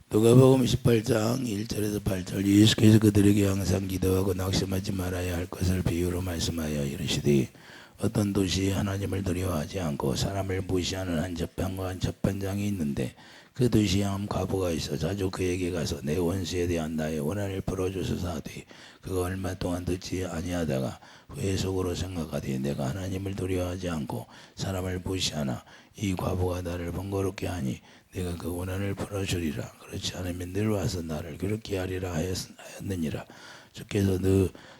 누가복음 18장 1절에서 8절 예수께서 그들에게 항상 기도하고 낙심하지 말아야 할 것을 비유로 말씀하여 이르시되 어떤 도시에 하나님을 두려워하지 않고 사람을 무시하는 한 접반과 한 접반장이 있는데 그 도시에 한 과부가 있어 자주 그에게 가서 내 원수에 대한 나의 원한을 풀어주소서 하되 그가 얼마 동안 듣지 아니하다가 후에 속으로 생각하되 내가 하나님을 두려워하지 않고 사람을 무시하나 이 과부가 나를 번거롭게 하니 내가 그 원한을 풀어주리라. 그렇지 않으면 늘 와서 나를 그렇게 하리라 하였느니라. 주께서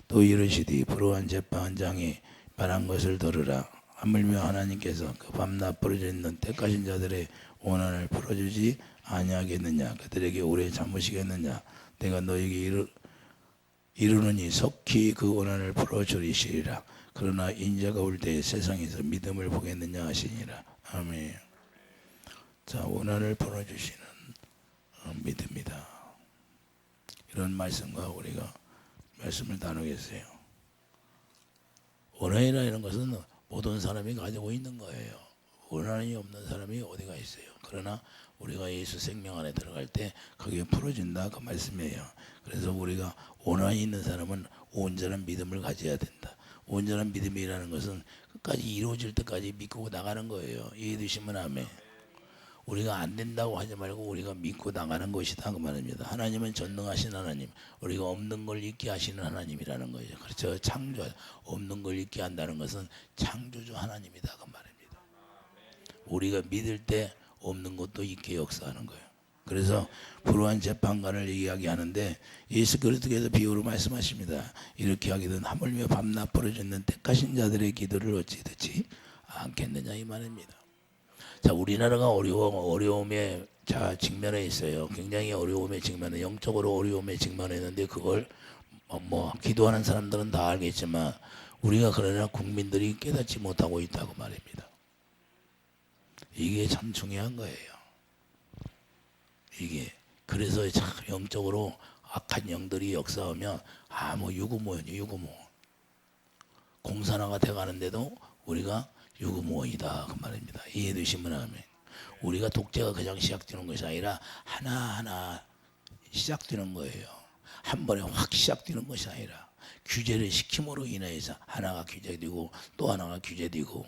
또 이르시되 불우한 재판장이 말한 것을 들으라. 하물며 하나님께서 그 밤낮 부르짖는 있는 택하신 자들의 원한을 풀어주지 아니하겠느냐. 그들에게 오래 참으시겠느냐. 내가 너에게 이르노니 속히 그 원한을 풀어주리시리라. 그러나 인자가 올 때 세상에서 믿음을 보겠느냐 하시니라. 아멘. 자, 원한을 풀어주시는 믿음이다. 이런 말씀과 우리가 말씀을 나누겠어요. 원한이라는 것은 모든 사람이 가지고 있는 거예요. 원한이 없는 사람이 어디가 있어요. 그러나 우리가 예수 생명 안에 들어갈 때 그게 풀어진다 그 말씀이에요. 그래서 우리가 원한이 있는 사람은 온전한 믿음을 가져야 된다. 온전한 믿음이라는 것은 끝까지 이루어질 때까지 믿고 나가는 거예요. 이해되시면 아멘. 우리가 안 된다고 하지 말고 우리가 믿고 나가는 것이다 그 말입니다. 하나님은 전능하신 하나님, 우리가 없는 걸 있게 하시는 하나님이라는 거죠. 그렇죠. 창조, 없는 걸 있게 한다는 것은 창조주 하나님이다 그 말입니다. 우리가 믿을 때 없는 것도 있게 역사하는 거예요. 그래서 불우한 재판관을 이야기하는데 예수 그리스도께서 비유로 말씀하십니다. 이렇게 하기든 하물며 밤낮 부르짖는 택하신 자들의 기도를 어찌 듣지 않겠느냐 이 말입니다. 자, 우리나라가 어려움에 직면해 있어요. 굉장히 어려움에 직면해, 영적으로 어려움에 직면했는데 그걸 기도하는 사람들은 다 알겠지만 우리가 그러나 국민들이 깨닫지 못하고 있다고 말입니다. 이게 참 중요한 거예요. 이게 그래서 참 영적으로 악한 영들이 역사하면 유구무원이요. 공산화가 돼가는데도 우리가 유구무원이다 그 말입니다. 이해되시면 아멘. 우리가 독재가 그냥 시작되는 것이 아니라 하나하나 시작되는 거예요. 한 번에 확 시작되는 것이 아니라 규제를 시킴으로 인해서 하나가 규제되고 또 하나가 규제되고,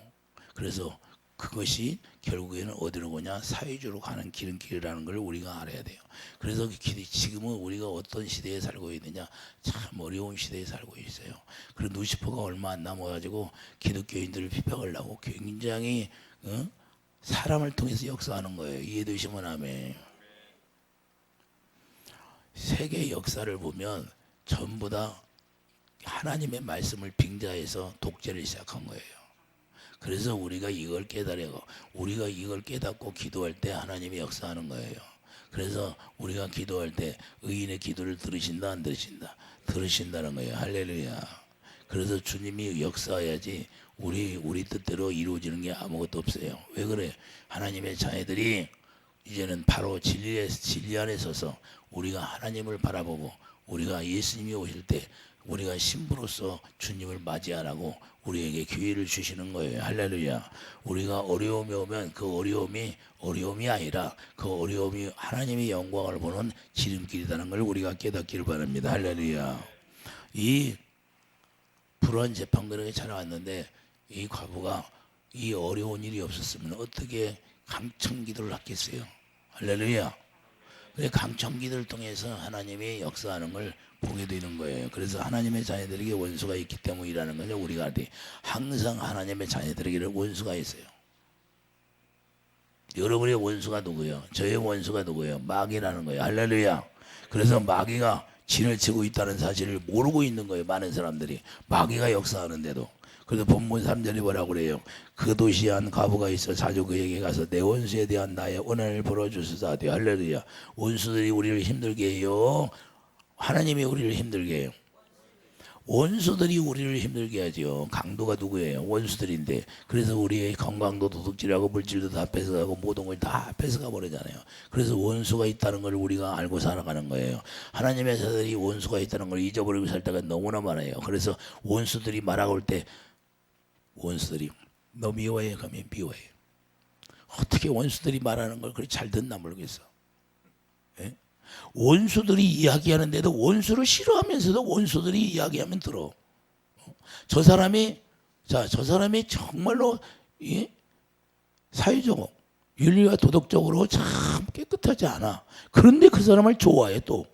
그래서 그것이 결국에는 어디로 가냐, 사회주로 가는 기름길이라는 걸 우리가 알아야 돼요. 그래서 지금은 우리가 어떤 시대에 살고 있느냐, 참 어려운 시대에 살고 있어요. 그리고 루시퍼가 얼마 안 남아가지고 기독교인들을 비판하려고 굉장히 사람을 통해서 역사하는 거예요. 이해되시면 아멘. 세계 역사를 보면 전부 다 하나님의 말씀을 빙자해서 독재를 시작한 거예요. 그래서 우리가 이걸 깨닫고 기도할 때 하나님이 역사하는 거예요. 그래서 우리가 기도할 때 의인의 기도를 들으신다 안 들으신다? 들으신다는 거예요. 할렐루야. 그래서 주님이 역사해야지 우리 뜻대로 이루어지는 게 아무것도 없어요. 왜 그래? 하나님의 자녀들이 이제는 바로 진리 안에 서서 우리가 하나님을 바라보고 우리가 예수님이 오실 때 우리가 신부로서 주님을 맞이하라고 우리에게 기회를 주시는 거예요. 할렐루야. 우리가 어려움이 오면 그 어려움이 아니라 그 어려움이 하나님의 영광을 보는 지름길이라는 걸 우리가 깨닫기를 바랍니다. 할렐루야. 이 불우한 재판관에게 찾아왔는데 이 과부가 이 어려운 일이 없었으면 어떻게 강청기도를 했겠어요. 할렐루야. 강청기도를 통해서 하나님이 역사하는 걸 보게 되는 거예요. 그래서 하나님의 자녀들에게 원수가 있기 때문이라는 거죠. 우리가 알 때 항상 하나님의 자녀들에게 원수가 있어요. 여러분의 원수가 누구예요? 저의 원수가 누구예요? 마귀라는 거예요. 할렐루야. 그래서 마귀가 진을 치고 있다는 사실을 모르고 있는 거예요. 많은 사람들이. 마귀가 역사하는데도. 그래서 본문 3절이 뭐라고 그래요? 그 도시에 한 과부가 있어 자주 그에게 가서 내 원수에 대한 나의 원한을 풀어주소서 하되. 할렐루야. 원수들이 우리를 힘들게 해요. 하나님이 우리를 힘들게 해요. 원수들이 우리를 힘들게 하죠. 강도가 누구예요? 원수들인데. 그래서 우리의 건강도 도둑질하고 물질도 다 뺏어가고 모든 걸 다 뺏어가 버리잖아요. 그래서 원수가 있다는 걸 우리가 알고 살아가는 거예요. 하나님의 자들이 원수가 있다는 걸 잊어버리고 살 때가 너무나 많아요. 그래서 원수들이 말하고 올 때 원수들이 너 미워해? 그러면 미워해. 어떻게 원수들이 말하는 걸 그렇게 잘 듣나 모르겠어. 예? 원수들이 이야기하는데도 원수를 싫어하면서도 원수들이 이야기하면 들어. 저 사람이 정말로 사회적으로 윤리와 도덕적으로 참 깨끗하지 않아. 그런데 그 사람을 좋아해. 또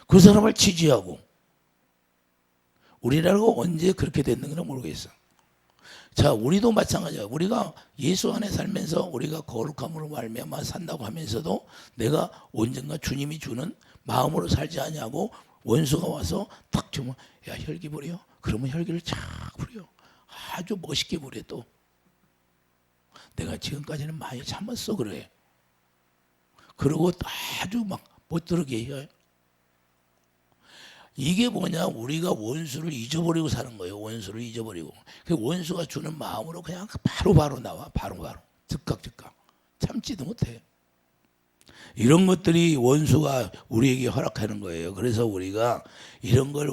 그 사람을 지지하고. 우리라고 언제 그렇게 됐는가 모르겠어. 자, 우리도 마찬가지야. 우리가 예수 안에 살면서 우리가 거룩함으로 말미암아 산다고 하면서도 내가 언젠가 주님이 주는 마음으로 살지 않냐고 원수가 와서 탁 주면 야, 혈기 부려. 그러면 혈기를 착 부려. 아주 멋있게 부려. 또 내가 지금까지는 많이 참았어. 그래. 그러고 아주 막 못 들게 해. 이게 뭐냐? 우리가 원수를 잊어버리고 사는 거예요. 원수를 잊어버리고. 그 원수가 주는 마음으로 그냥 바로바로 나와. 바로바로. 즉각. 참지도 못해. 이런 것들이 원수가 우리에게 허락하는 거예요. 그래서 우리가 이런 걸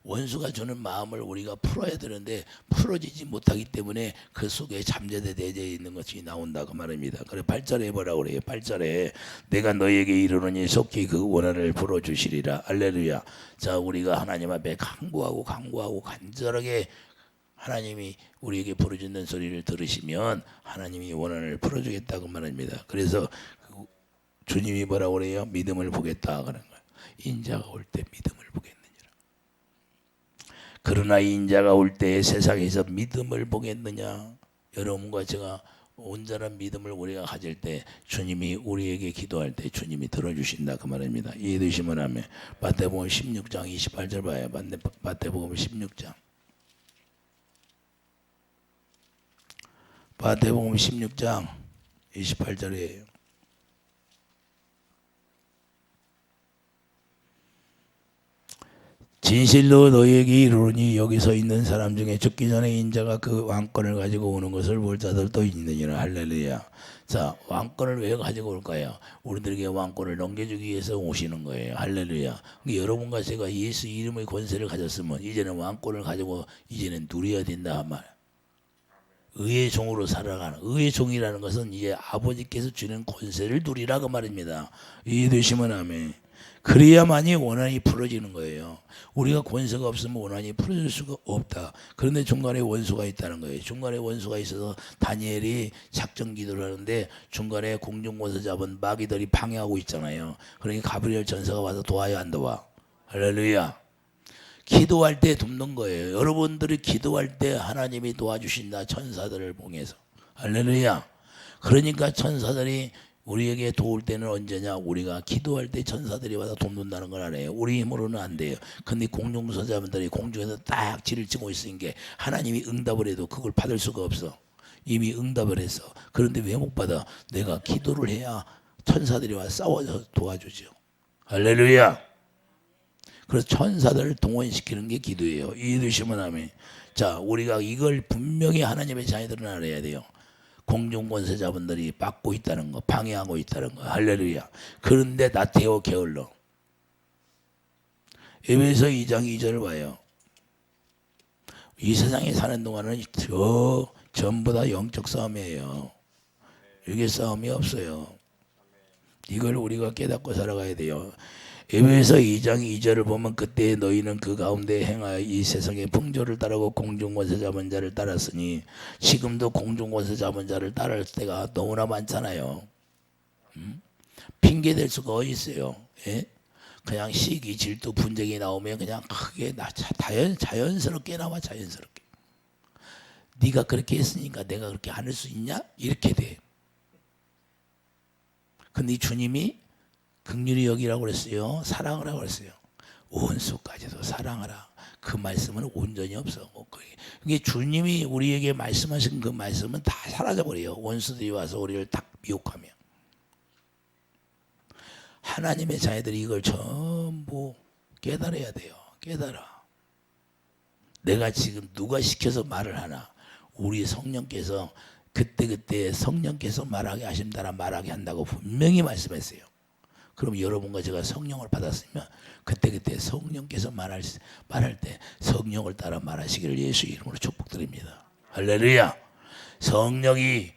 원수가 주는 마음을 우리가 풀어야 되는데 풀어지지 못하기 때문에 그 속에 잠재되어 있는 것이 나온다 그 말입니다. 그래 8절에 뭐라고 그래요? 8절에 내가 너에게 이르노니 속히 그 원한을 풀어주시리라. 할렐루야. 자, 우리가 하나님 앞에 간구하고 간절하게 하나님이 우리에게 부르짖는 소리를 들으시면 하나님이 원한을 풀어주겠다고 말합니다. 그래서 주님이 뭐라고 그래요? 믿음을 보겠다 그런 거예요. 인자가 올 때 믿음을 보겠느니라. 그러나 인자가 올 때 세상에서 믿음을 보겠느냐? 여러분과 제가 온전한 믿음을 우리가 가질 때 주님이 우리에게 기도할 때 주님이 들어주신다 그 말입니다. 이해되시면 하면 마태복음 16장 28절 봐요. 마태복음 16장 마태복음 16장 28절이에요. 진실로 너희에게 이르노니 여기 서 있는 사람 중에 죽기 전에 인자가 그 왕권을 가지고 오는 것을 볼 자들도 있느니라. 할렐루야. 자, 왕권을 왜 가지고 올까요? 우리들에게 왕권을 넘겨주기 위해서 오시는 거예요. 할렐루야. 여러분과 제가 예수 이름의 권세를 가졌으면 이제는 왕권을 가지고 이제는 누려야 된다 한 말. 의의 종으로 살아가는, 의의 종이라는 것은 이제 아버지께서 주는 권세를 누리라 그 말입니다. 이해되시면 아멘. 그래야만이 원한이 풀어지는 거예요. 우리가 권세가 없으면 원한이 풀어질 수가 없다. 그런데 중간에 원수가 있다는 거예요. 중간에 원수가 있어서 다니엘이 작전 기도를 하는데 중간에 공중권세 잡은 마귀들이 방해하고 있잖아요. 그러니까 가브리엘 전사가 와서 도와야 안 도와. 할렐루야. 기도할 때 돕는 거예요. 여러분들이 기도할 때 하나님이 도와주신다. 천사들을 봉해서. 할렐루야. 그러니까 천사들이 우리에게 도울 때는 언제냐? 우리가 기도할 때 천사들이 와서 돕는다는 걸 알아요. 우리 힘으로는 안 돼요. 근데 공중서자분들이 공중에서 딱 지를 치고 있으니까 하나님이 응답을 해도 그걸 받을 수가 없어. 이미 응답을 했어. 그런데 왜 못 받아? 내가 기도를 해야 천사들이 와서 싸워서 도와주죠. 할렐루야. 그래서 천사들을 동원시키는 게 기도예요. 이해되시면 아멘. 자, 우리가 이걸 분명히 하나님의 자녀들은 알아야 돼요. 공중권세자분들이 막고 있다는 거, 방해하고 있다는 거. 할렐루야. 그런데 나태워 게을러. 에베소 2장 2절을 봐요. 이 세상에 사는 동안은 전부 다 영적 싸움이에요. 이게 싸움이 없어요. 이걸 우리가 깨닫고 살아가야 돼요. 에베소 2장 2절을 보면 그때 너희는 그 가운데 행하여 이 세상의 풍조를 따르고 공중권세 잡은 자를 따랐으니 지금도 공중권세 잡은 자를 따를 때가 너무나 많잖아요. 핑계댈 수가 어디 있어요. 예? 그냥 시기 질투 분쟁이 나오면 그냥 크게 자연스럽게 나와. 자연스럽게. 네가 그렇게 했으니까 내가 그렇게 안 할 수 있냐? 이렇게 돼. 근데 주님이 긍휼히 여기라고 그랬어요. 사랑을 하라고 그랬어요. 원수까지도 사랑하라. 그 말씀은 온전히 없어. 그게 주님이 우리에게 말씀하신 그 말씀은 다 사라져버려요. 원수들이 와서 우리를 딱 미혹하며. 하나님의 자녀들이 이걸 전부 깨달아야 돼요. 깨달아. 내가 지금 누가 시켜서 말을 하나. 우리 성령께서 그때 성령께서 말하게 하신다라 말하게 한다고 분명히 말씀했어요. 그럼 여러분과 제가 성령을 받았으면 그때 성령께서 말할 때 성령을 따라 말하시기를 예수 이름으로 축복드립니다. 할렐루야. 성령이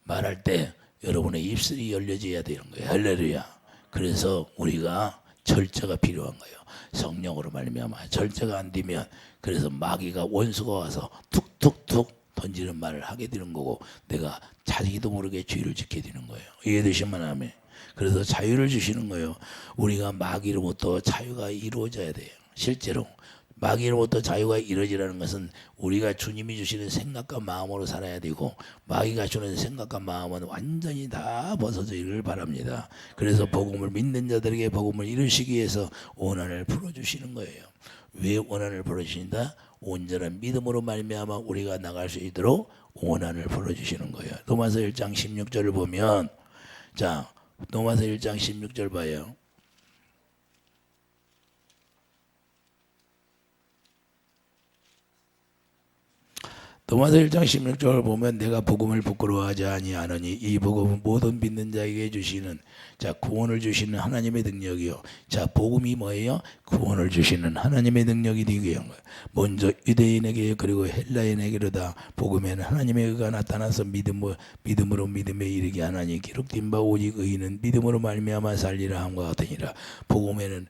말할 때 여러분의 입술이 열려져야 되는 거예요. 할렐루야. 그래서 우리가 절제가 필요한 거예요. 성령으로 말미암아 절제가 안 되면 그래서 마귀가 원수가 와서 툭툭툭 던지는 말을 하게 되는 거고 내가 자기도 모르게 죄를 짓게 되는 거예요. 이해되시면 아멘. 그래서 자유를 주시는 거예요. 우리가 마귀로부터 자유가 이루어져야 돼요. 실제로 마귀로부터 자유가 이루어지라는 것은 우리가 주님이 주시는 생각과 마음으로 살아야 되고 마귀가 주는 생각과 마음은 완전히 다 벗어지기를 바랍니다. 그래서 복음을 믿는 자들에게 복음을 이루시기 위해서 원한을 풀어주시는 거예요. 왜 원한을 풀어주신다? 온전한 믿음으로 말미암아 우리가 나갈 수 있도록 원한을 풀어주시는 거예요. 로마서 1장 16절을 보면 자 로마서 1장 16절 봐요. 로마서 1장 16절을 보면 내가 복음을 부끄러워하지 아니하노니 이 복음은 모든 믿는 자에게 주시는 자 구원을 주시는 하나님의 능력이요. 자 복음이 뭐예요? 구원을 주시는 하나님의 능력이 되게 한 거예요. 먼저 유대인에게 그리고 헬라인에게로다 복음에는 하나님의 의가 나타나서 믿음으로 믿음에 이르게 하나니 기록된 바 오직 의인은 믿음으로 말미암아 살리라 함과 같으니라. 복음에는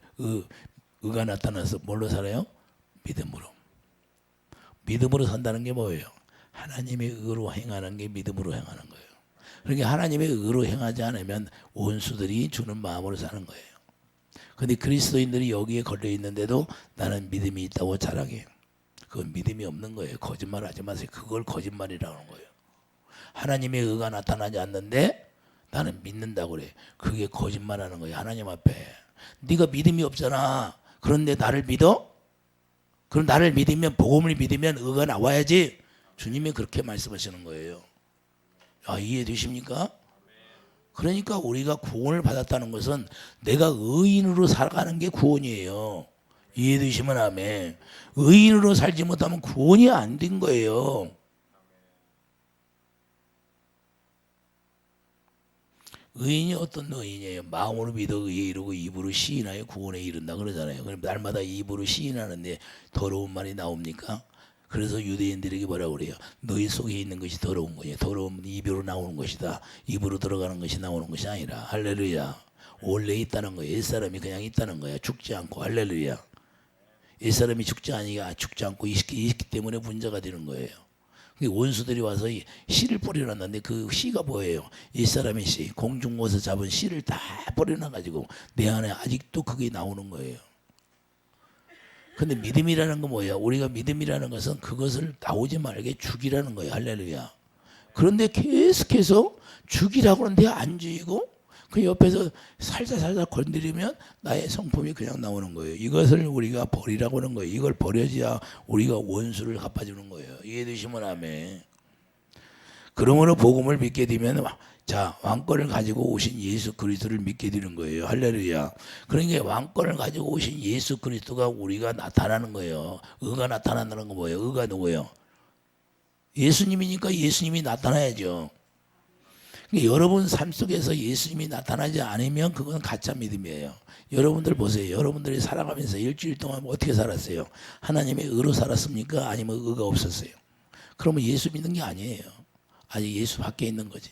의가 나타나서 뭘로 살아요? 믿음으로. 믿음으로 산다는 게 뭐예요? 하나님의 의로 행하는 게 믿음으로 행하는 거예요. 그러니까 하나님의 의로 행하지 않으면 원수들이 주는 마음으로 사는 거예요. 그런데 그리스도인들이 여기에 걸려 있는데도 나는 믿음이 있다고 자랑해요. 그건 믿음이 없는 거예요. 거짓말 하지 마세요. 그걸 거짓말이라는 거예요. 하나님의 의가 나타나지 않는데 나는 믿는다고 그래. 그게 거짓말하는 거예요. 하나님 앞에. 네가 믿음이 없잖아. 그런데 나를 믿어? 그럼 나를 믿으면 복음을 믿으면 의가 나와야지. 주님이 그렇게 말씀하시는 거예요. 이해되십니까? 그러니까 우리가 구원을 받았다는 것은 내가 의인으로 살아가는 게 구원이에요. 이해되시면 아멘. 의인으로 살지 못하면 구원이 안 된 거예요. 의인이 어떤 의인이에요? 마음으로 믿어 의에 이르고 입으로 시인하여 구원에 이른다 그러잖아요. 그럼 날마다 입으로 시인하는데 더러운 말이 나옵니까? 그래서 유대인들에게 뭐라고 그래요? 너희 속에 있는 것이 더러운 거예요. 더러운 입으로 나오는 것이다. 입으로 들어가는 것이 나오는 것이 아니라 할렐루야. 원래 있다는 거예요. 옛사람이 그냥 있다는 거야. 죽지 않고 할렐루야. 옛사람이 죽지 않고 있기 때문에 문제가 되는 거예요. 원수들이 와서 씨를 뿌려놨는데 그 씨가 뭐예요? 옛사람의 씨, 공중에서 잡은 씨를 다 뿌려놔가지고 내 안에 아직도 그게 나오는 거예요. 근데 믿음이라는 건 뭐야? 우리가 믿음이라는 것은 그것을 나오지 말게 죽이라는 거예요. 할렐루야. 그런데 계속해서 죽이라고 하는데 안 죽이고 그 옆에서 살살 건드리면 나의 성품이 그냥 나오는 거예요. 이것을 우리가 버리라고 하는 거예요. 이걸 버려야 우리가 원수를 갚아주는 거예요. 이해되시면 아멘. 그러므로 복음을 믿게 되면 자 왕권을 가지고 오신 예수 그리스도를 믿게 되는 거예요. 할렐루야. 그러니까 왕권을 가지고 오신 예수 그리스도가 우리가 나타나는 거예요. 의가 나타난다는 건 뭐예요? 의가 누구예요? 예수님이니까 예수님이 나타나야죠. 여러분 삶 속에서 예수님이 나타나지 않으면 그건 가짜 믿음이에요. 여러분들 보세요. 여러분들이 살아가면서 일주일 동안 어떻게 살았어요? 하나님의 의로 살았습니까? 아니면 의가 없었어요? 그러면 예수 믿는 게 아니에요. 아직 예수 밖에 있는 거지.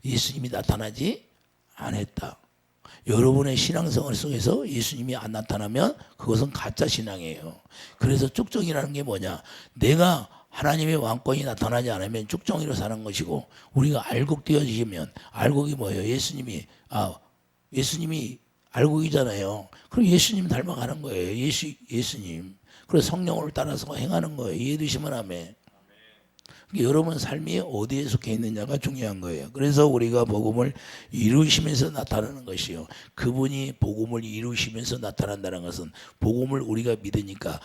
예수님이 나타나지 않았다. 여러분의 신앙생활 속에서 예수님이 안 나타나면 그것은 가짜 신앙이에요. 그래서 쭉정이라는 게 뭐냐? 내가 하나님의 왕권이 나타나지 않으면 쭉정이로 사는 것이고 우리가 알곡되어지면 알곡이 뭐예요? 예수님이 알곡이잖아요. 그럼 예수님 닮아가는 거예요. 예수님. 그래서 성령을 따라서 행하는 거예요. 이해되시면 아멘. 여러분 삶이 어디에 속해 있느냐가 중요한 거예요. 그래서 우리가 복음을 이루시면서 나타나는 것이요. 그분이 복음을 이루시면서 나타난다는 것은 복음을 우리가 믿으니까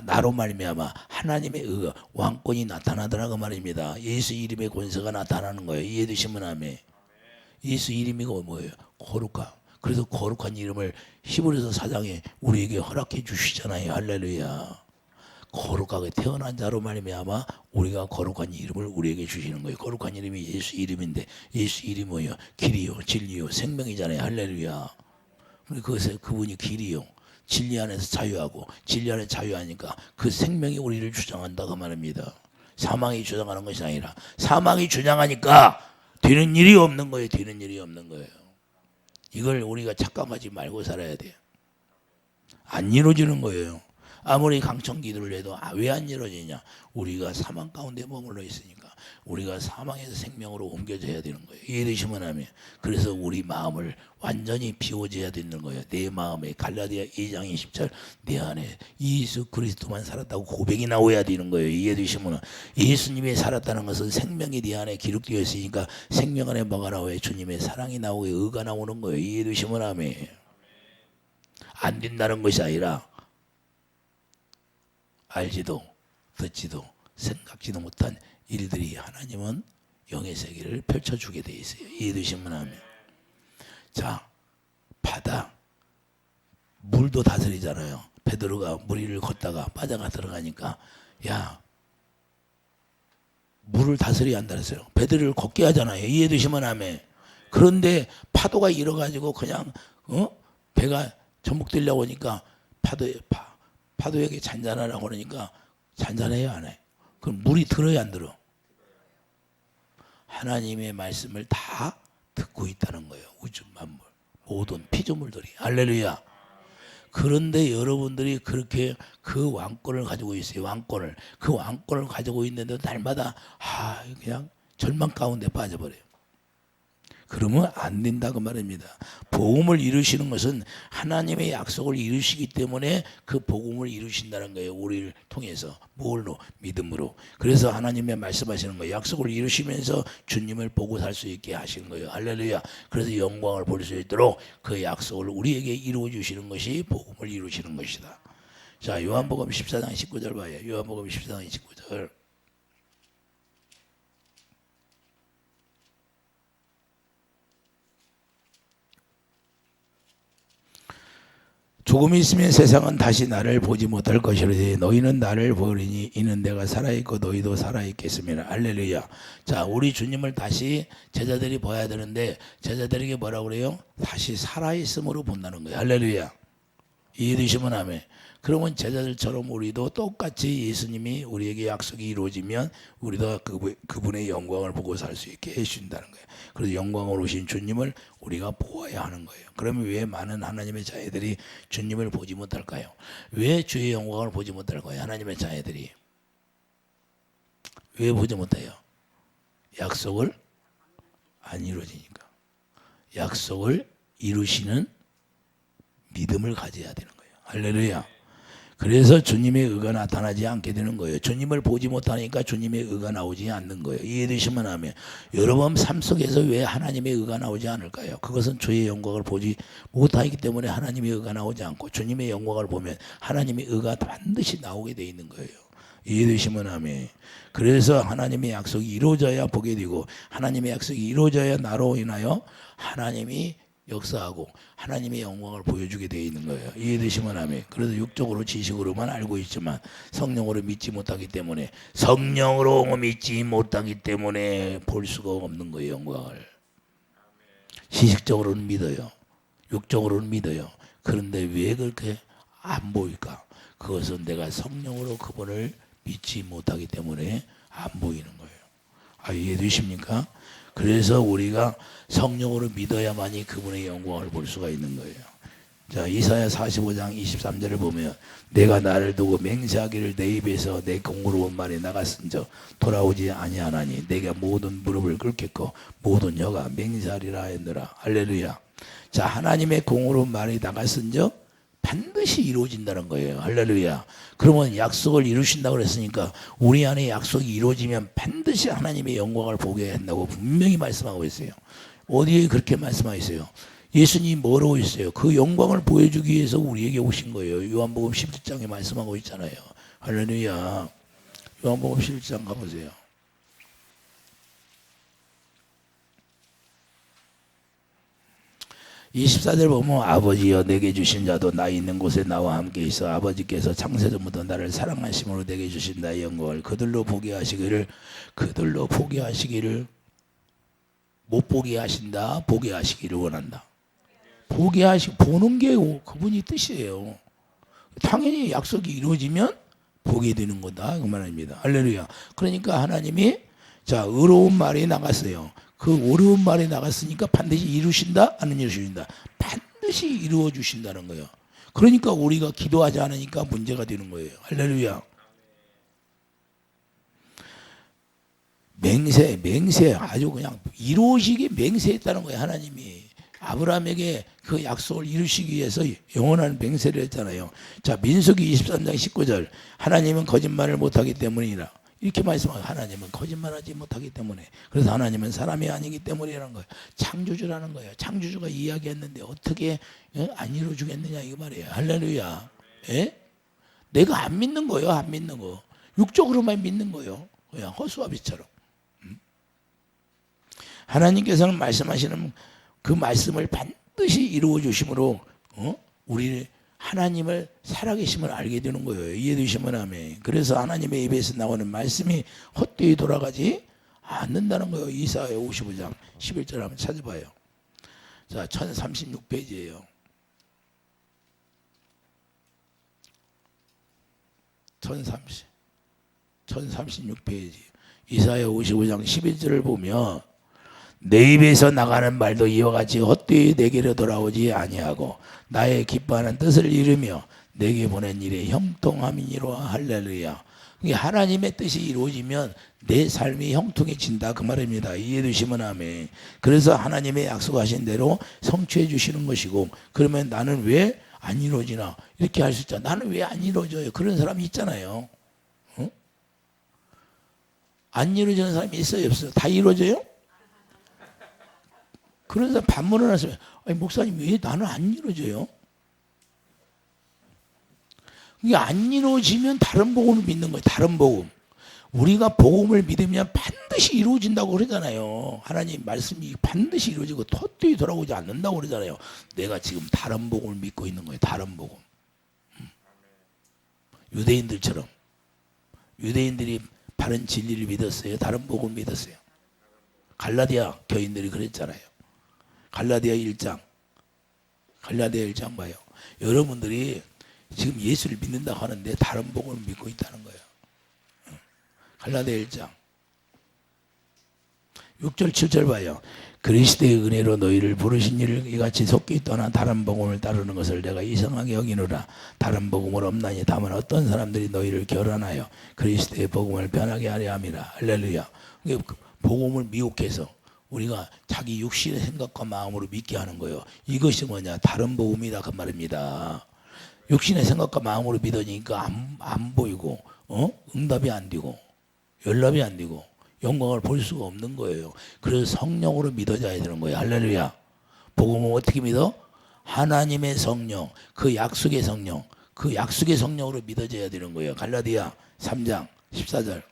나로 말미암아 하나님의 의가 왕권이 나타나더라고 말입니다. 예수 이름의 권세가 나타나는 거예요. 이해되시면 아멘. 예수 이름이 뭐예요? 거룩함. 그래서 거룩한 이름을 히브리서 4장에 우리에게 허락해 주시잖아요. 할렐루야. 거룩하게 태어난 자로 말미암아 우리가 거룩한 이름을 우리에게 주시는 거예요. 거룩한 이름이 예수 이름인데 예수 이름이 뭐예요? 길이요, 진리요, 생명이잖아요. 할렐루야. 그분이 길이요. 진리 안에서 자유하고 진리 안에 자유하니까 그 생명이 우리를 주장한다고 말합니다. 사망이 주장하는 것이 아니라 사망이 주장하니까 되는 일이 없는 거예요. 되는 일이 없는 거예요. 이걸 우리가 착각하지 말고 살아야 돼요. 안 이루어지는 거예요. 아무리 강청 기도를 해도 왜 안 이루어지냐? 우리가 사망 가운데 머물러 있으니까 우리가 사망에서 생명으로 옮겨져야 되는 거예요. 이해되시면 하면. 그래서 우리 마음을 완전히 비워져야 되는 거예요. 내 마음에 갈라디아 2장 20절 내 안에 예수 그리스도만 살았다고 고백이 나와야 되는 거예요. 이해되시면 예수님이 살았다는 것은 생명이 내 안에 기록되어 있으니까 생명 안에 뭐가 나와요? 주님의 사랑이 나오고 의가 나오는 거예요. 이해되시면 하면. 안 된다는 것이 아니라 알지도 듣지도 생각지도 못한 일들이 하나님은 영의 세계를 펼쳐주게 돼 있어요. 이해되시면 하면. 자, 바다 물도 다스리잖아요. 베드로가 물 위를 걷다가 바다가 들어가니까 야 물을 다스려야 한다 그랬어요. 베드로를 걷게 하잖아요. 이해되시면 하면. 그런데 파도가 일어가지고 그냥 배가 전복되려고 하니까 파도에게 잔잔하라고 그러니까 잔잔해요 안 해? 그럼 물이 들어야 안 들어? 하나님의 말씀을 다 듣고 있다는 거예요. 우주 만물 모든 피조물들이. 할렐루야. 그런데 여러분들이 그렇게 그 왕권을 가지고 있어요. 왕권을. 그 왕권을 가지고 있는데 날마다 그냥 절망 가운데 빠져버려요. 그러면 안 된다 그 말입니다. 복음을 이루시는 것은 하나님의 약속을 이루시기 때문에 그 복음을 이루신다는 거예요. 우리를 통해서. 뭘로? 믿음으로. 그래서 하나님의 말씀하시는 거예요. 약속을 이루시면서 주님을 보고 살 수 있게 하시는 거예요. 할렐루야. 그래서 영광을 볼 수 있도록 그 약속을 우리에게 이루어 주시는 것이 복음을 이루시는 것이다. 자, 요한복음 14장 19절 봐요. 요한복음 14장 19절. 조금 있으면 세상은 다시 나를 보지 못할 것이로되 너희는 나를 보리니 이는 내가 살아있고 너희도 살아있겠습니다. 할렐루야. 자, 우리 주님을 다시 제자들이 봐야 되는데 제자들에게 뭐라고 그래요? 다시 살아있음으로 본다는 거예요. 할렐루야. 이해되시면 아멘. 그러면 제자들처럼 우리도 똑같이 예수님이 우리에게 약속이 이루어지면 우리도 그분의 영광을 보고 살 수 있게 해주신다는 거예요. 그래서 영광으로 오신 주님을 우리가 보아야 하는 거예요. 그러면 왜 많은 하나님의 자녀들이 주님을 보지 못할까요? 왜 주의 영광을 보지 못할까요? 하나님의 자녀들이 왜 보지 못해요? 약속을 안 이루어지니까. 약속을 이루시는 믿음을 가져야 되는 거예요. 할렐루야. 그래서 주님의 의가 나타나지 않게 되는 거예요. 주님을 보지 못하니까 주님의 의가 나오지 않는 거예요. 이해되시면 하면. 여러분 삶 속에서 왜 하나님의 의가 나오지 않을까요? 그것은 주의 영광을 보지 못하기 때문에 하나님의 의가 나오지 않고 주님의 영광을 보면 하나님의 의가 반드시 나오게 돼 있는 거예요. 이해되시면 하면. 그래서 하나님의 약속이 이루어져야 보게 되고 하나님의 약속이 이루어져야 나로 인하여 하나님이 역사하고 하나님의 영광을 보여주게 되어 있는 거예요. 이해되시면 아멘. 그래서 육적으로 지식으로만 알고 있지만 성령으로 믿지 못하기 때문에 볼 수가 없는 거예요. 영광을. 지식적으로는 믿어요. 육적으로는 믿어요. 그런데 왜 그렇게 안 보일까? 그것은 내가 성령으로 그분을 믿지 못하기 때문에 안 보이는 거예요. 이해되십니까? 그래서 우리가 성령으로 믿어야만이 그분의 영광을 볼 수가 있는 거예요. 자, 이사야 45장 23절을 보면 내가 나를 두고 맹세하기를 내 입에서 내 공의로운 말이 나갔은저 돌아오지 아니하나니 내가 모든 무릎을 꿇겠고 모든 혀가 맹세하리라 했느라. 할렐루야. 자, 하나님의 공의로운 말이 나갔은저 반드시 이루어진다는 거예요. 할렐루야. 그러면 약속을 이루신다고 그랬으니까 우리 안에 약속이 이루어지면 반드시 하나님의 영광을 보게 한다고 분명히 말씀하고 있어요. 어디에 그렇게 말씀하고 있어요? 예수님이 뭐라고 했어요? 그 영광을 보여주기 위해서 우리에게 오신 거예요. 요한복음 11장에 말씀하고 있잖아요. 할렐루야. 요한복음 11장 가보세요. 24절 보면 아버지여 내게 주신 자도 나 있는 곳에 나와 함께 있어 아버지께서 창세전부터 나를 사랑하심으로 내게 주신 나의 영광을 그들로 보게 하시기를 못 보게 하신다. 보게 하시기를 원한다. 보는 게 그분이 뜻이에요. 당연히 약속이 이루어지면 보게 되는 거다 그 말입니다. 할렐루야. 그러니까 하나님이 자 의로운 말이 나갔어요. 그 어려운 말이 나갔으니까 반드시 이루신다? 안 이루신다? 반드시 이루어 주신다는 거예요. 그러니까 우리가 기도하지 않으니까 문제가 되는 거예요. 할렐루야. 맹세 아주 그냥 이루어지게 맹세했다는 거예요. 하나님이 아브라함에게 그 약속을 이루시기 위해서 영원한 맹세를 했잖아요. 자, 민수기 23장 19절 하나님은 거짓말을 못하기 때문이라 이렇게 말씀하고, 하나님은 거짓말하지 못하기 때문에, 그래서 하나님은 사람이 아니기 때문이라는 거예요. 창조주라는 거예요. 창조주가 이야기했는데 어떻게 안 이루어주겠느냐 이거 말이에요. 할렐루야. 예? 내가 안 믿는 거예요. 안 믿는 거. 육적으로만 믿는 거예요. 그냥 허수아비처럼. 하나님께서는 말씀하시는 그 말씀을 반드시 이루어 주심으로 우리 하나님을 살아계심을 알게 되는 거예요. 이해되시면 아멘. 그래서 하나님의 입에서 나오는 말씀이 헛되이 돌아가지 않는다는 거예요. 이사야 55장 11절 한번 찾아봐요. 자, 1036페이지예요. 1036페이지. 이사야 55장 11절을 보면 내 입에서 나가는 말도 이와 같이 헛되이 내게로 돌아오지 아니하고 나의 기뻐하는 뜻을 이루며 내게 보낸 일에 형통함이니로와. 할렐루야. 하나님의 뜻이 이루어지면 내 삶이 형통해진다 그 말입니다. 이해되시면 아멘. 그래서 하나님의 약속하신 대로 성취해 주시는 것이고, 그러면 나는 왜 안 이루어지나 이렇게 할 수 있잖아. 나는 왜 안 이루어져요? 그런 사람이 있잖아요. 안 이루어지는 사람이 있어요 없어요? 다 이루어져요? 그런 사람 반문을 하시면, 아니 목사님 왜 나는 안 이루어져요? 이게 안 이루어지면 다른 복음을 믿는 거예요. 다른 복음. 우리가 복음을 믿으면 반드시 이루어진다고 그러잖아요. 하나님 말씀이 반드시 이루어지고 헛되이 돌아오지 않는다고 그러잖아요. 내가 지금 다른 복음을 믿고 있는 거예요. 다른 복음. 유대인들처럼. 유대인들이 바른 진리를 믿었어요. 다른 복음을 믿었어요. 갈라디아 교인들이 그랬잖아요. 갈라디아 1장 봐요. 여러분들이 지금 예수를 믿는다고 하는데 다른 복음을 믿고 있다는 거예요. 갈라디아 1장 6절 7절 봐요. 그리스도의 은혜로 너희를 부르신 이를 이같이 속기 떠나 다른 복음을 따르는 것을 내가 이상하게 여기노라. 다른 복음을 없나니 다만 어떤 사람들이 너희를 결혼하여 그리스도의 복음을 변하게 하려 함이라. 할렐루야. 복음을 미혹해서 우리가 자기 육신의 생각과 마음으로 믿게 하는 거예요. 이것이 뭐냐? 다른 복음이다 그 말입니다. 육신의 생각과 마음으로 믿으니까 안 보이고 응답이 안 되고 연락이 안 되고 영광을 볼 수가 없는 거예요. 그래서 성령으로 믿어져야 되는 거예요. 할렐루야. 복음은 어떻게 믿어? 하나님의 성령, 그 약속의 성령, 그 약속의 성령으로 믿어져야 되는 거예요. 갈라디아 3장 14절.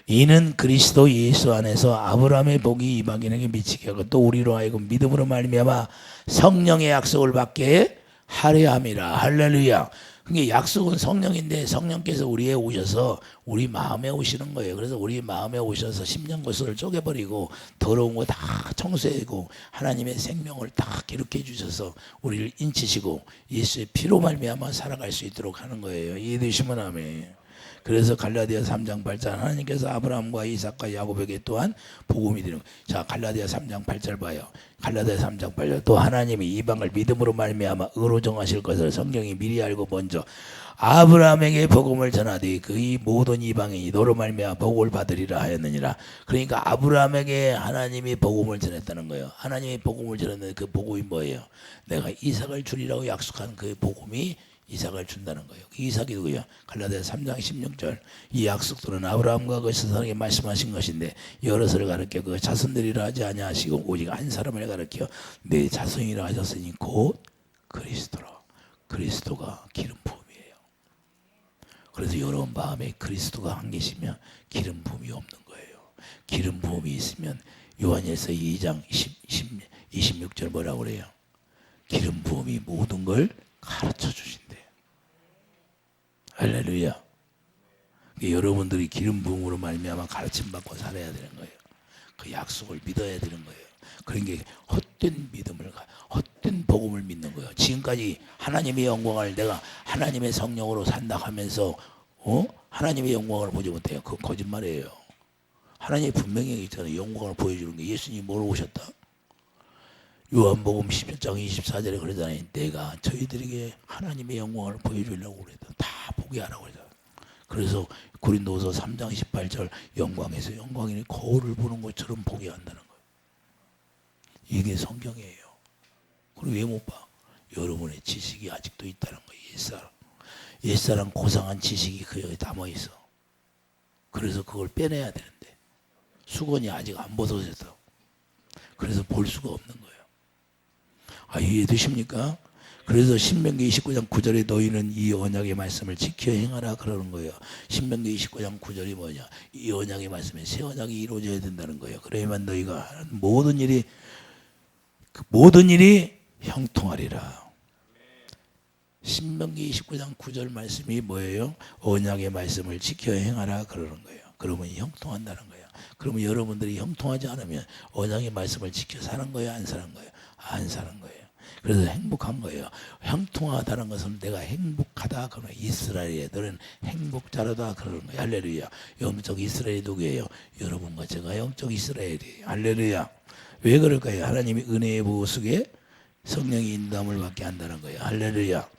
이는 그리스도 예수 안에서 아브라함의 복이 이방인에게 미치게 하고 또 우리로 하여금 믿음으로 말미암아 성령의 약속을 받게 하려 함이라. 할렐루야. 그게 약속은 성령인데 성령께서 우리에 오셔서 우리 마음에 오시는 거예요. 그래서 우리 마음에 오셔서 심령 구슬을 쪼개버리고 더러운 거 다 청소하고 하나님의 생명을 다 기록해 주셔서 우리를 인치시고 예수의 피로 말미암아 살아갈 수 있도록 하는 거예요. 이해되시면 아멘. 그래서 갈라디아 3장 8절 하나님께서 아브라함과 이삭과 야곱에게 또한 복음이 되는 거예요. 자, 갈라디아 3장 8절 봐요. 갈라디아 3장 8절 또 하나님이 이방을 믿음으로 말미암아 의로 정하실 것을 성경이 미리 알고 먼저 아브라함에게 복음을 전하되 그의 모든 이방인이 너로 말미암아 복을 받으리라 하였느니라. 그러니까 아브라함에게 하나님이 복음을 전했다는 거예요. 하나님이 복음을 전했는데 그 복음이 뭐예요? 내가 이삭을 주리라고 약속한 그 복음이 이삭을 준다는 거예요. 이삭이 누구예요? 갈라디아 3장 16절. 이 약속들은 아브라함과 그 세상에 말씀하신 것인데 여럿을 가르쳐 그 자손들이라 하지 아니하시고 오직 한 사람을 가르쳐 내 자손이라 하셨으니 곧 그리스도라. 그리스도가 기름 부음이에요. 그래서 여러분 마음에 그리스도가 안 계시면 기름 부음이 없는 거예요. 기름 부음이 있으면 요한일서 2장 26절 뭐라고 그래요? 기름 부음이 모든 걸 가르쳐 주신대요. 할렐루야. 여러분들이 기름 부음으로 말미암아 가르침 받고 살아야 되는 거예요. 그 약속을 믿어야 되는 거예요. 그런 게 헛된 믿음을 헛된 복음을 믿는 거예요. 지금까지 하나님의 영광을 내가 하나님의 성령으로 산다 하면서 하나님의 영광을 보지 못해요. 그건 거짓말이에요. 하나님이 분명히 있잖아요. 영광을 보여주는 게. 예수님이 뭐로 오셨다? 요한복음 11장 24절에 그러잖아요. 내가 저희들에게 하나님의 영광을 보여주려고 그랬다. 다 보게 하라고 그러잖아요. 그래서 고린도서 3장 18절 영광에서 영광이니 거울을 보는 것처럼 보게 한다는 거예요. 이게 성경이에요. 그럼 왜 못 봐? 여러분의 지식이 아직도 있다는 거예요. 옛사람 고상한 지식이 그 여기 담아있어. 그래서 그걸 빼내야 되는데 수건이 아직 안 벗어졌어. 그래서 볼 수가 없는 거예요. 이해되십니까? 그래서 신명기 29장 9절에 너희는 이 언약의 말씀을 지켜 행하라 그러는 거예요. 신명기 29장 9절이 뭐냐? 이 언약의 말씀에 새 언약이 이루어져야 된다는 거예요. 그래야만 너희가 하는 모든 일이 형통하리라. 신명기 29장 9절 말씀이 뭐예요? 언약의 말씀을 지켜 행하라 그러는 거예요. 그러면 형통한다는 거예요. 그러면 여러분들이 형통하지 않으면 언약의 말씀을 지켜 사는 거예요? 안 사는 거예요? 안 사는 거예요. 그래서 행복한 거예요. 형통하다는 것은 내가 행복하다 그러면 이스라엘 애들은 행복자라다 그러는 거예요. 할렐루야. 영적 이스라엘이 누구예요? 여러분과 제가 영적 이스라엘이에요. 할렐루야. 왜 그럴까요? 하나님이 은혜의 보호 속에 성령의 인도함을 받게 한다는 거예요. 할렐루야.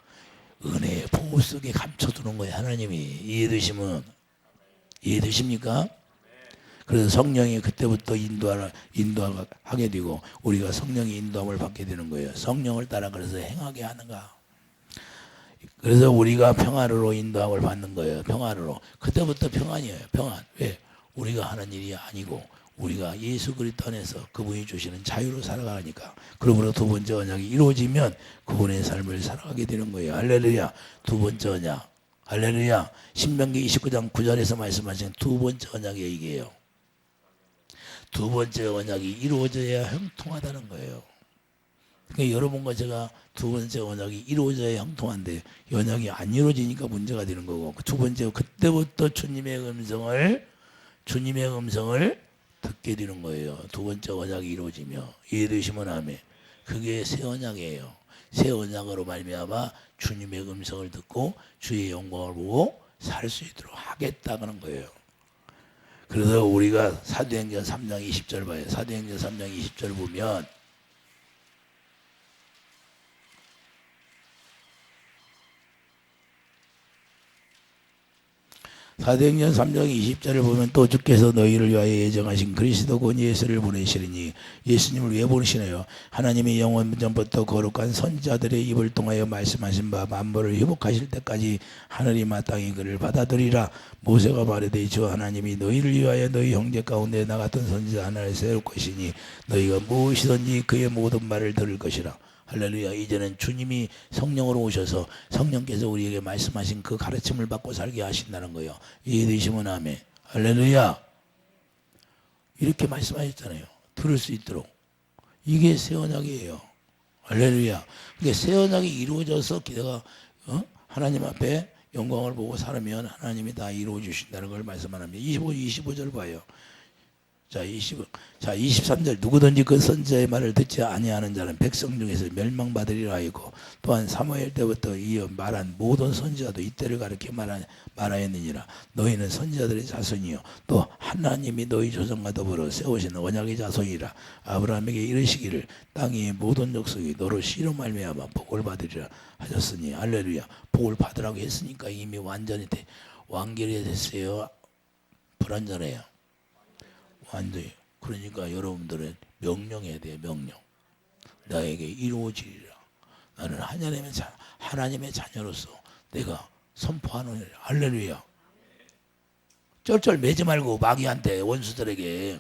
은혜의 보호 속에 감춰두는 거예요. 하나님이. 이해되십니까? 그래서 성령이 그때부터 인도하게 되고 우리가 성령의 인도함을 받게 되는 거예요. 성령을 따라 그래서 행하게 하는가. 그래서 우리가 평안으로 인도함을 받는 거예요. 평안으로. 그때부터 평안이에요. 평안. 왜? 우리가 하는 일이 아니고 우리가 예수 그리스도 안에서 그분이 주시는 자유로 살아가니까. 그러므로 두 번째 언약이 이루어지면 그분의 삶을 살아가게 되는 거예요. 할렐루야. 두 번째 언약. 할렐루야. 신명기 29장 9절에서 말씀하신 두 번째 언약의 얘기예요. 두 번째 언약이 이루어져야 형통하다는 거예요. 그러니까 여러분과 제가 두 번째 언약이 이루어져야 형통한데 언약이 안 이루어지니까 문제가 되는 거고, 두 번째 그때부터 주님의 음성을 듣게 되는 거예요. 두 번째 언약이 이루어지며. 이해되시면 아멘. 그게 새 언약이에요. 새 언약으로 말미암아 주님의 음성을 듣고 주의 영광을 보고 살 수 있도록 하겠다는 거예요. 그래서 우리가 사도행전 3장 20절 봐요. 사도행전 3장 20절 보면 사도행전 3장 20절을 보면 또 주께서 너희를 위하여 예정하신 그리스도 곧 예수를 보내시리니. 예수님을 왜 보내시나요? 하나님이 영원 전부터 거룩한 선지자들의 입을 통하여 말씀하신 바 만물을 회복하실 때까지 하늘이마 땅이 그를 받아들이라. 모세가 말하되 주 하나님이 너희를 위하여 너희 형제 가운데 나 같은 선지자 하나를 세울 것이니 너희가 무엇이든지 그의 모든 말을 들을 것이라. 할렐루야. 이제는 주님이 성령으로 오셔서 성령께서 우리에게 말씀하신 그 가르침을 받고 살게 하신다는 거예요. 이해되시면 아멘. 할렐루야. 이렇게 말씀하셨잖아요. 들을 수 있도록. 이게 새 언약이에요. 할렐루야. 그러니까 새 언약이 이루어져서 내가 하나님 앞에 영광을 보고 살면 하나님이 다 이루어 주신다는 걸 말씀합니다. 25절 봐요. 자, 23절 누구든지 그 선지자의 말을 듣지 아니하는 자는 백성 중에서 멸망받으리라 하였고, 또한 사무엘 때부터 이어 말한 모든 선지자도 이때를 가리켜 말하였느니라. 너희는 선지자들의 자손이요 또 하나님이 너희 조상과 더불어 세우신 언약의 자손이라. 아브라함에게 이르시기를 땅의 모든 족속이 너로 씨로 말미암아 복을 받으리라 하셨으니. 할렐루야. 복을 받으라고 했으니까 이미 완전히 완결이 됐어요. 불완전해요. 완전히. 그러니까 여러분들은 명령해야 돼요. 명령. 나에게 이루어지리라. 나는 하나님의 자녀로서 내가 선포하는. 할렐루야. 쩔쩔 매지 말고 마귀한테, 원수들에게.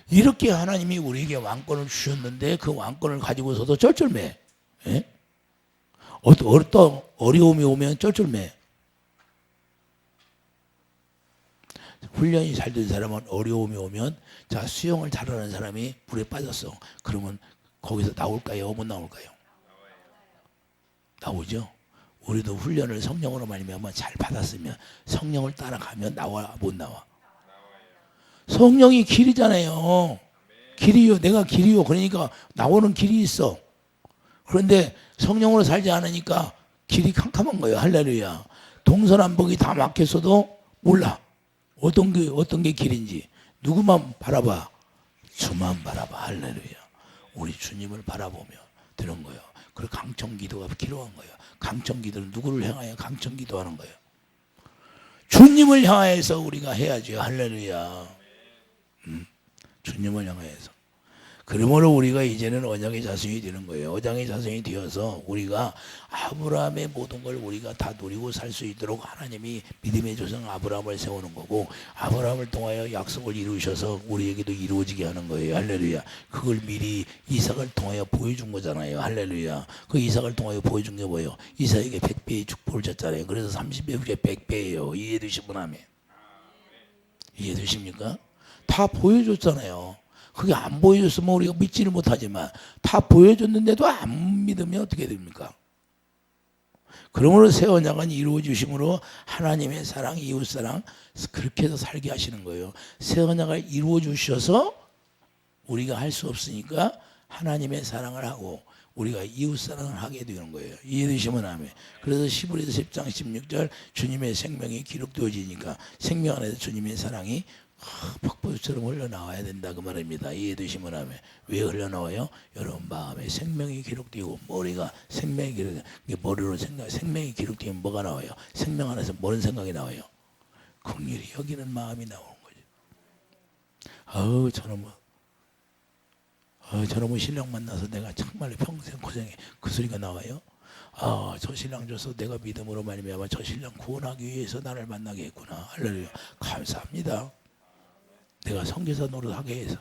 이렇게 하나님이 우리에게 왕권을 주셨는데 그 왕권을 가지고서도 쩔쩔 매. 예? 어떤 어려움이 오면 쩔쩔 매. 훈련이 잘 된 사람은 어려움이 오면, 자, 수영을 잘하는 사람이 물에 빠졌어. 그러면 거기서 나올까요? 못 나올까요? 나오죠. 우리도 훈련을 성령으로 말미암아 잘 받았으면 성령을 따라가면 나와, 못 나와? 성령이 길이잖아요. 길이요. 내가 길이요. 그러니까 나오는 길이 있어. 그런데 성령으로 살지 않으니까 길이 캄캄한 거예요. 할렐루야. 동서남북이 다 막혔어도 몰라. 어떤 게 길인지. 누구만 바라봐? 주만 바라봐. 할렐루야. 우리 주님을 바라보며 드는 거예요. 그리고 강청기도가 필요한 거예요. 강청기도는 누구를 향하여 강청기도하는 거예요? 주님을 향하여서 우리가 해야죠. 할렐루야. 주님을 향하여서. 그러므로 우리가 이제는 언약의 자손이 되는 거예요. 언약의 자손이 되어서 우리가 아브라함의 모든 걸 우리가 다 누리고 살 수 있도록 하나님이 믿음의 조상 아브라함을 세우는 거고, 아브라함을 통하여 약속을 이루셔서 우리에게도 이루어지게 하는 거예요. 할렐루야. 그걸 미리 이삭을 통하여 보여준 거잖아요. 할렐루야. 그 이삭을 통하여 보여준 게 뭐예요? 이삭에게 100배의 축복을 줬잖아요. 그래서 30배 후에 100배예요. 이해되시면 하면. 이해되십니까? 다 보여줬잖아요. 그게 안 보여줬으면 우리가 믿지를 못하지만 다 보여줬는데도 안 믿으면 어떻게 됩니까? 그러므로 새 언약은 이루어주심으로 하나님의 사랑, 이웃사랑 그렇게 해서 살게 하시는 거예요. 새 언약을 이루어주셔서 우리가 할 수 없으니까 하나님의 사랑을 하고 우리가 이웃사랑을 하게 되는 거예요. 이해되시면 아멘. 그래서 시브리서 10장 16절 주님의 생명이 기록되어지니까 생명 안에서 주님의 사랑이 폭포수처럼 흘러나와야 된다 그 말입니다. 이해되시면 하면. 왜 흘러나와요? 여러분 마음에 생명이 기록되고 머리가 생명이 기록되고 머리로 생명이 기록되면 뭐가 나와요? 생명 안에서 뭔 생각이 나와요? 긍휼히 여기는 마음이 나오는 거죠. 저놈의 신랑 만나서 내가 정말 평생 고생해. 그 소리가 나와요? 저 신랑 줘서 내가 믿음으로 말미암아 저 신랑 구원하기 위해서 나를 만나게 했구나. 할렐루야. 감사합니다. 내가 선교사 노릇하게 해서.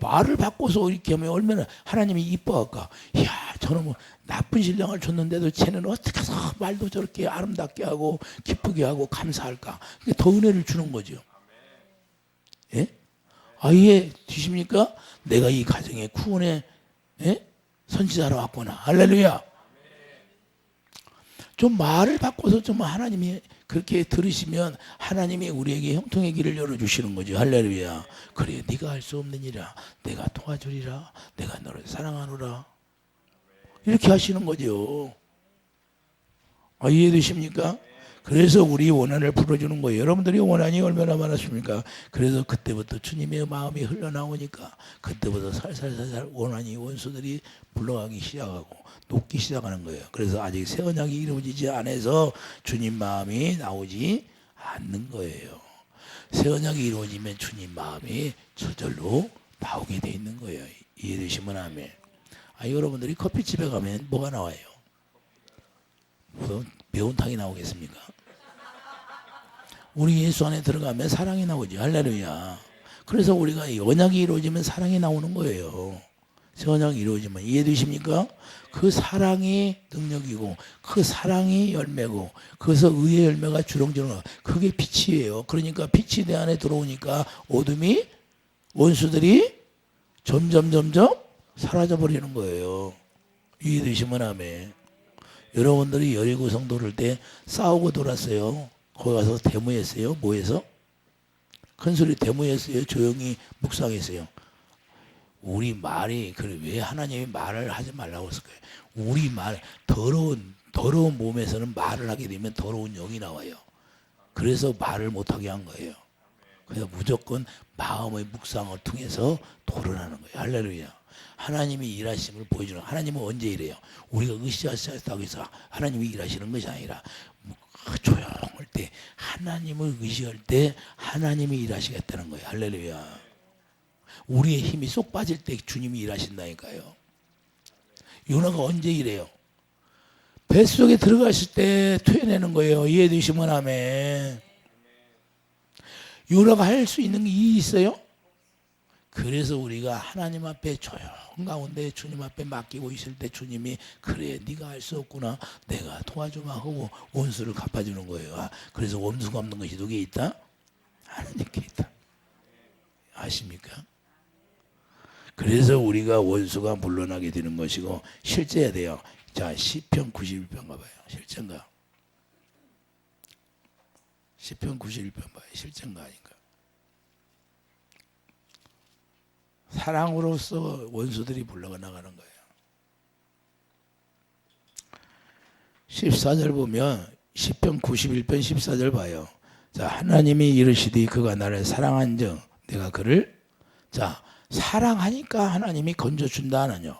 말을 바꿔서 이렇게 하면 얼마나 하나님이 이뻐할까. 이야, 저는 나쁜 신랑을 줬는데도 쟤는 어떻게 해서 말도 저렇게 아름답게 하고 기쁘게 하고 감사할까. 더 은혜를 주는 거죠. 예? 이해 되십니까? 내가 이 가정의 구원의 선지자로 왔구나. 할렐루야. 좀 말을 바꿔서 좀 하나님이 그렇게 들으시면 하나님이 우리에게 형통의 길을 열어주시는 거죠. 할렐루야. 그래, 네가 할 수 없는 일이라 내가 도와주리라. 내가 너를 사랑하노라. 이렇게 하시는 거죠. 이해되십니까? 그래서 우리 원한을 풀어주는 거예요. 여러분들이 원한이 얼마나 많았습니까? 그래서 그때부터 주님의 마음이 흘러나오니까 그때부터 살살살살 원한이 원수들이 불러가기 시작하고 녹기 시작하는 거예요. 그래서 아직 새 언약이 이루어지지 않아서 주님 마음이 나오지 않는 거예요. 새 언약이 이루어지면 주님 마음이 저절로 나오게 돼 있는 거예요. 이해되시면 아멘. 여러분들이 커피집에 가면 뭐가 나와요? 매운탕이 나오겠습니까? 우리 예수 안에 들어가면 사랑이 나오지. 할렐루야. 그래서 우리가 언약이 이루어지면 사랑이 나오는 거예요. 언약이 이루어지면. 이해되십니까? 그 사랑이 능력이고 그 사랑이 열매고 그래서 의의 열매가 주렁주렁. 그게 빛이에요. 그러니까 빛이 내 안에 들어오니까 어둠이 원수들이 점점 사라져 버리는 거예요. 이해되시면 아멘. 여러분들이 여리고 성도 올 때 싸우고 돌았어요. 거기 가서 데모했어요. 뭐해서? 큰소리 데모했어요. 조용히 묵상했어요. 우리 말이 왜 하나님이 말을 하지 말라고 했을까요? 우리 말 더러운 몸에서는 말을 하게 되면 더러운 영이 나와요. 그래서 말을 못하게 한 거예요. 그래서 무조건 마음의 묵상을 통해서 토론하는 거예요. 할렐루야. 하나님이 일하심을 보여주는. 하나님은 언제 일해요? 우리가 으쌰으쌰하고 해서 하나님이 일하시는 것이 아니라 조용할 때 하나님을 의식할 때 하나님이 일하시겠다는 거예요. 할렐루야. 우리의 힘이 쏙 빠질 때 주님이 일하신다니까요. 요나가 언제 일해요? 뱃속에 들어갔을 때 토해내는 거예요. 이해되시면 아멘. 요나가 할 수 있는 게 있어요? 그래서 우리가 하나님 앞에 조용 가운데 주님 앞에 맡기고 있을 때 주님이 그래 네가 할 수 없구나 내가 도와주마 하고 원수를 갚아주는 거예요. 그래서 원수 갚는 것이 누구에 있다? 하나님께 있다. 아십니까? 그래서 우리가 원수가 물러나게 되는 것이고 실제야 돼요. 자, 시편 91편 가봐요. 실제인가? 시편 91편 봐요. 실제인가 아닌가? 사랑으로서 원수들이 물러나가는 거예요. 14절 보면 시편 91편 14절 봐요. 자, 하나님이 이르시되 그가 나를 사랑한즉 내가 그를, 자, 사랑하니까 하나님이 건져준다 하나요.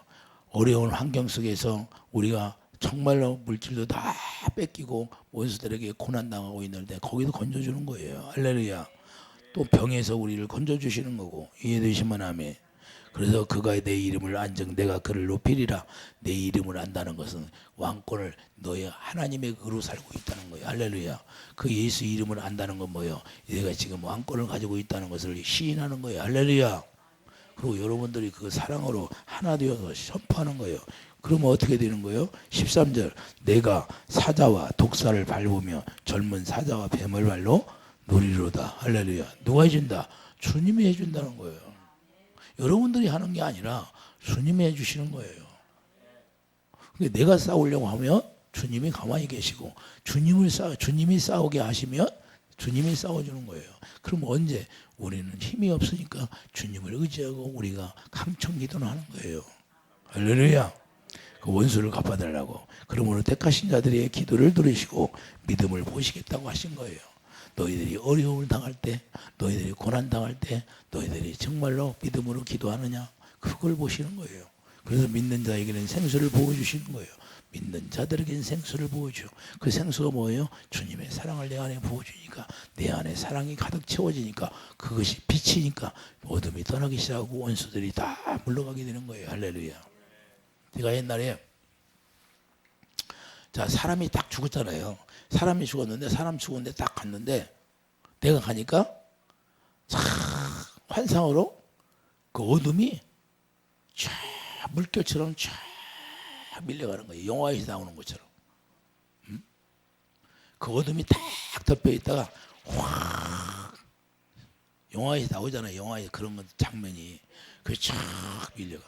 어려운 환경 속에서 우리가 정말로 물질도 다 뺏기고 원수들에게 고난당하고 있는데 거기도 건져주는 거예요. 할렐루야. 또 병에서 우리를 건져주시는 거고, 이해되시면 아멘. 그래서 그가 내 이름을 안정 내가 그를 높이리라. 내 이름을 안다는 것은 왕권을 너의 하나님의 의로 살고 있다는 거예요. 할렐루야. 그 예수 이름을 안다는 건 뭐예요? 내가 지금 왕권을 가지고 있다는 것을 시인하는 거예요. 할렐루야. 그리고 여러분들이 그 사랑으로 하나 되어서 선포하는 거예요. 그러면 어떻게 되는 거예요? 13절 내가 사자와 독사를 밟으며 젊은 사자와 뱀을 발로 누리로다. 할렐루야. 누가 해준다? 주님이 해준다는 거예요. 여러분들이 하는 게 아니라 주님이 해주시는 거예요. 내가 싸우려고 하면 주님이 가만히 계시고 주님이 싸우게 하시면 주님이 싸워주는 거예요. 그럼 언제? 우리는 힘이 없으니까 주님을 의지하고 우리가 강청 기도를 하는 거예요. 할렐루야. 그 원수를 갚아달라고. 그러므로 택하신 자들의 기도를 들으시고 믿음을 보시겠다고 하신 거예요. 너희들이 어려움을 당할 때, 너희들이 고난 당할 때, 너희들이 정말로 믿음으로 기도하느냐, 그걸 보시는 거예요. 그래서 믿는 자에게는 생수를 부어주시는 거예요. 믿는 자들에게는 생수를 부어줘. 그 생수가 뭐예요? 주님의 사랑을 내 안에 부어주니까, 내 안에 사랑이 가득 채워지니까, 그것이 빛이니까 어둠이 떠나기 시작하고 원수들이 다 물러가게 되는 거예요. 할렐루야. 제가 옛날에, 자, 사람이 딱 죽었잖아요. 사람이 죽었는데, 사람 죽었는데 딱 갔는데, 내가 가니까 쫙 환상으로 그 어둠이 쫙 물결처럼 쫙 밀려가는 거예요. 영화에서 나오는 것처럼. 그 어둠이 딱 덮여 있다가 확, 영화에서 나오잖아요. 영화에 그런 건 장면이. 그게 쫙 밀려가.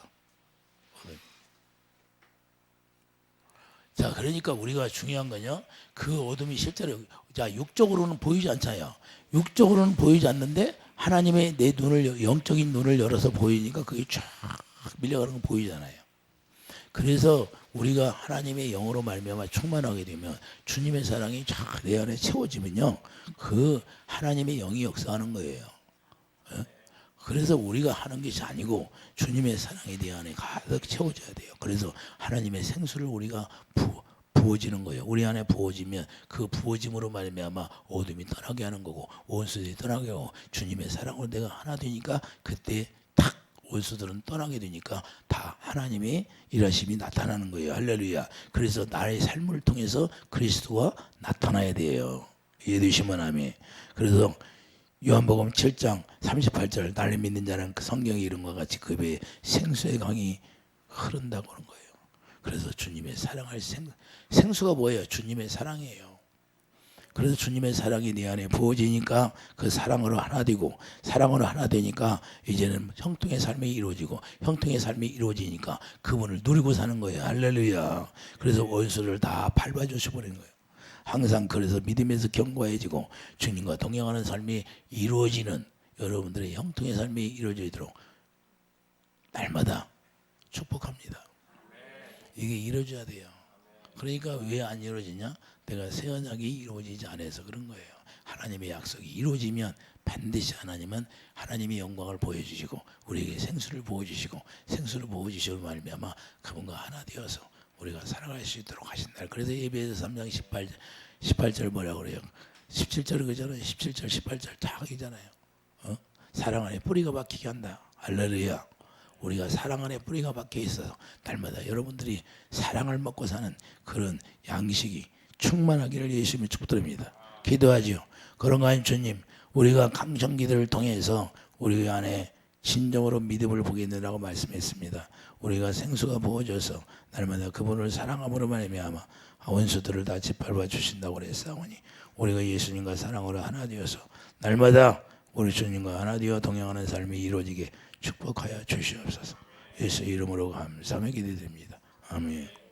자, 그러니까 우리가 중요한 건요, 그 어둠이 실제로, 자, 육적으로는 보이지 않잖아요. 육적으로는 보이지 않는데 하나님의 내 눈을, 영적인 눈을 열어서 보이니까 그게 쫙 밀려가는 건 보이잖아요. 그래서 우리가 하나님의 영으로 말미암아 충만하게 되면 주님의 사랑이 쫙 내 안에 채워지면요, 그 하나님의 영이 역사하는 거예요. 그래서 우리가 하는 것이 아니고 주님의 사랑이 내 안에 가득 채워져야 돼요. 그래서 하나님의 생수를 우리가 부어지는 거예요. 우리 안에 부어지면 그 부어짐으로 말미암아 어둠이 떠나게 하는 거고 원수들이 떠나게 하고 주님의 사랑으로 내가 하나 되니까 그때 탁 원수들은 떠나게 되니까 다 하나님의 일하심이 나타나는 거예요. 할렐루야. 그래서 나의 삶을 통해서 그리스도가 나타나야 돼요. 이해되시면 아멘. 그래서 요한복음 7장 38절 나를 믿는 자는 그 성경의 이름과 같이 그 배에 생수의 강이 흐른다고 하는 거예요. 그래서 주님의 사랑할 생수가 뭐예요? 주님의 사랑이에요. 그래서 주님의 사랑이 내 안에 부어지니까 그 사랑으로 하나 되고 사랑으로 하나 되니까 이제는 형통의 삶이 이루어지고 형통의 삶이 이루어지니까 그분을 누리고 사는 거예요. 할렐루야. 그래서 원수를 다 밟아 주셔버리는 거예요. 항상 그래서 믿음에서 견고해지고 주님과 동행하는 삶이 이루어지는 여러분들의 형통의 삶이 이루어지도록 날마다 축복합니다. 이게 이루어져야 돼요. 그러니까 왜 안 이루어지냐? 내가 새 언약이 이루어지지 않아서 그런 거예요. 하나님의 약속이 이루어지면 반드시 하나님은 하나님의 영광을 보여주시고 우리에게 생수를 부어주시고 생수를 부어주시고 말미암아 그분과 하나 되어서 우리가 살아갈 수 있도록 하신 날. 그래서 예배에서 3장 18절 뭐라고 그래요? 17절 그잖아요. 17절 18절 다 그잖아요. 사랑 안에 뿌리가 박히게 한다. 할렐루야. 우리가 사랑 안에 뿌리가 박혀 있어서 날마다 여러분들이 사랑을 먹고 사는 그런 양식이 충만하기를 예수님의 축복드립니다. 기도하죠. 그런가 하면 주님, 우리가 강성 기도를 통해서 우리 안에 진정으로 믿음을 보겠느라고 말씀했습니다. 우리가 생수가 부어져서 날마다 그분을 사랑함으로 말미암아 원수들을 다 짓밟아 주신다고 그랬사오니 우리가 예수님과 사랑으로 하나 되어서 날마다 우리 주님과 하나 되어 동행하는 삶이 이루어지게 축복하여 주시옵소서. 예수 이름으로 감사하며 기도드립니다. 아멘.